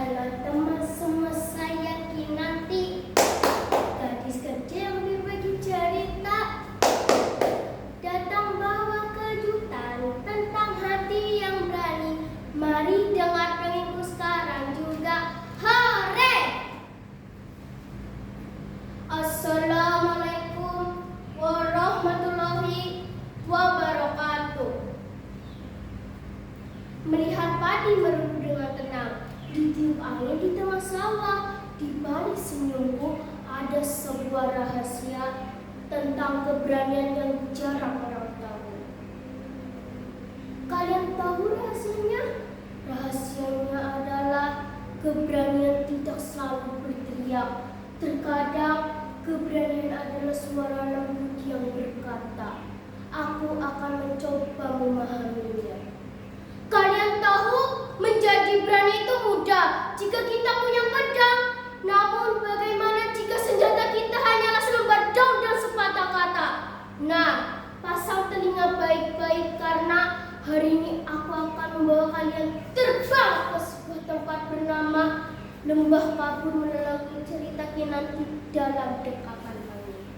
Halo teman semua, saya Kinanti, gadis kecil berbagi cerita, datang bawa kejutan tentang hati yang berani. Mari dengar dongengku sekarang juga. Hore! Assalamualaikum warahmatullahi wabarakatuh. Melihat padi merubuh dengan tenang, ditiup angin di tengah sawah, di balik senyumku ada sebuah rahasia tentang keberanian yang jarang orang tahu. Kalian tahu rahasianya? Rahasianya adalah keberanian tidak selalu berteriak. Terkadang keberanian adalah suara lembut yang berkata, "Aku akan mencoba memahaminya." Kalian tahu, menjadi berani itu mudah jika kita punya pedang. Namun bagaimana jika senjata kita hanyalah selembar daun dan sepatah kata? Nah, pasang telinga baik-baik karena hari ini aku akan membawa kalian terbang ke sebuah tempat bernama Lembah Kabur melalui cerita Kinanti dalam dekapan angin.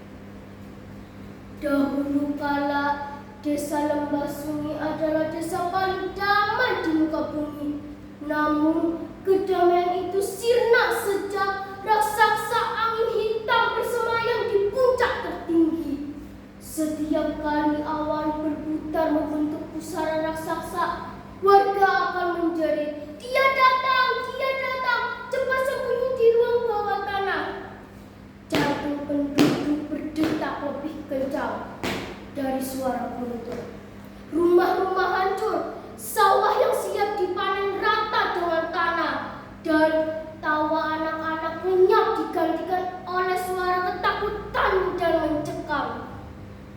Dahulu kala, Desa Lembah Sungi adalah desa paling damai di muka bumi. Namun, kedamaian itu sirna sejak raksasa angin hitam bersemayam di puncak tertinggi. Setiap kali awan berputar membentuk pusara raksasa, warga akan menjerit, "Dia datang, cepat sembunyi di ruang bawah tanah." Jantung penduduk berdetak lebih kencang dari suara guntur. Rumah-rumah hancur, sawah yang siap dipanen rata dengan tanah, dan tawa anak-anak lenyap digantikan oleh suara ketakutan dan mencekam.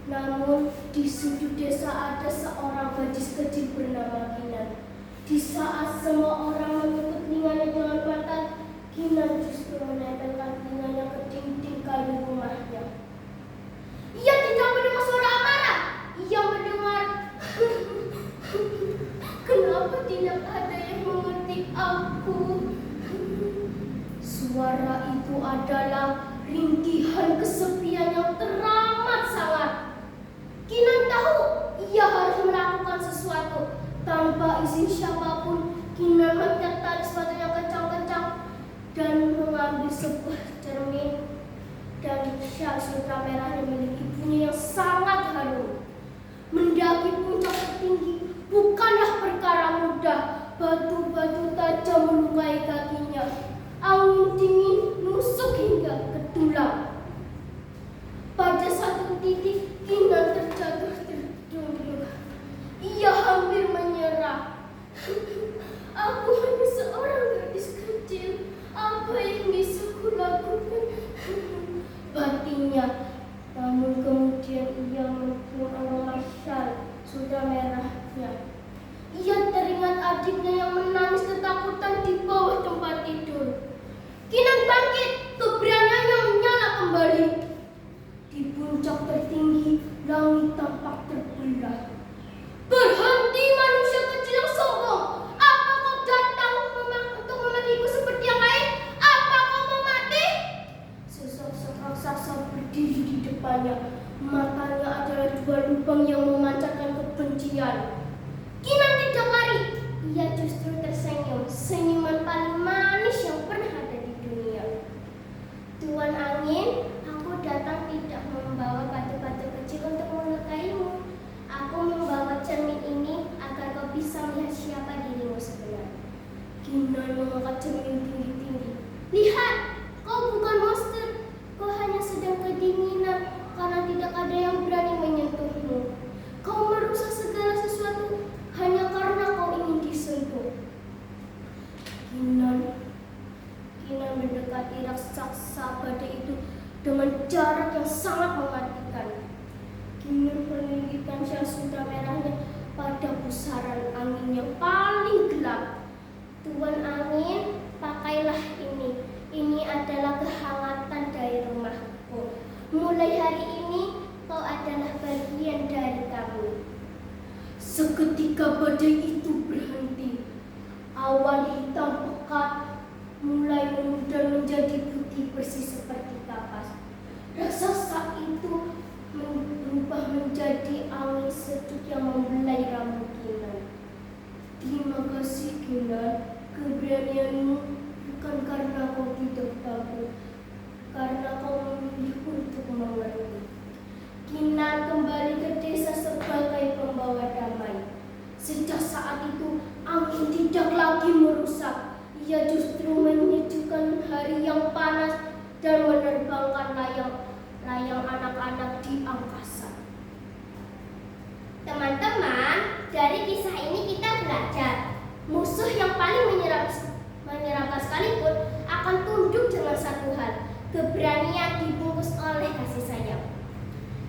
Namun di sudut desa ada seorang gadis kecil bernama Kinan. Di saat semua orang menutup telinganya dengan mata, Kinan justru menempelkan telinganya ke dinding kayu rumahnya. Ia tidak mendengar suara amarah. Ia mendengar, "Kenapa tidak ada yang mengerti aku?" Suara itu adalah rintihan kesepian yang teramat sangat. Kinan tahu ia harus melakukan sesuatu. Tanpa izin siapapun, Kinan mengikat tali sepatunya kencang-kencang dan mengambil sebuah cermin dan syal sutra merah milik ibunya yang sangat harum. Mendaki puncak tertinggi bukanlah perkara mudah. Batu-batu tajam melukai kakinya. Angin dingin menusuk hingga ke tulang. Pada satu titik, Kinan terjatuh terduduk. Ia hampir menyerah. "Aku hanya seorang gadis kecil. Apa yang bisa kulakukan?" batinnya. Namun kemudian ia mengenai syal sutra merahnya. Ia teringat adiknya yang menangis ketakutan di bawah tempat tidur. Kinan bangkit, keberaniannya menyala kembali. Di puncak tertinggi, langit tampak terbelah. "Berhenti manusia kecil yang sombong! Apa kau datang untuk mematiku seperti yang lain? Apa kau mau mati?" Sesosok raksasa berdiri di depannya. Matanya adalah dua lubang yang memancarkan kebencian. Kinan tidak lari. Ia justru tersenyum. Senyuman paling manis yang pernah ada di dunia. "Tuan angin, aku datang tidak membawa batu-batu kecil untuk melukaimu. Aku membawa cermin ini agar kau bisa melihat siapa dirimu sebenarnya." Kinan mengangkat cermin tinggi-tinggi. "Lihat, kau bukan monster. Kau hanya sedang kedinginan karena tidak ada yang berani menyentuhmu. Kau merusak segala sesuatu hanya karena kau ingin disentuh." Kinan mendekati raksasa badai itu dengan jarak yang sangat mematikan. Kinan meninggikan syal sutra merahnya pada pusaran angin yang paling gelap. "Tuan angin, pakailah ini. Ini adalah kehangatan dari rumahku. Mulai hari ini, kau adalah bagian dari kami." Seketika badai itu berhenti. Awan hitam pekat dan menjadi putih bersih seperti kapas. Raksasa itu berubah menjadi angin sejuk yang membelai rambut Kinan. Terima kasih Kinan, keberanianmu bukan karena kau tidak takut, karena kau memilih untuk mengerti. Kinan kembali ke desa sebagai pembawa damai. Sejak saat itu, angin tidak lagi merusak. Ia justru menyejukkan hari yang panas dan menerbangkan layang anak-anak di angkasa. Teman-teman, dari kisah ini kita belajar musuh yang paling menyeramkan sekalipun akan tunduk dengan satu hal, keberanian dibungkus oleh kasih sayang.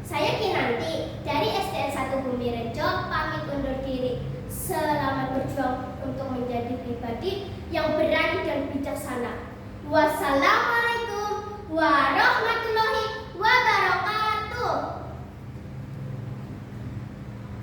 Saya Kinanti dari SDN 1 Bumirejo pamit undur diri. Selamat berjuang untuk menjadi pribadi yang berani dan bijaksana. Wassalamualaikum warahmatullahi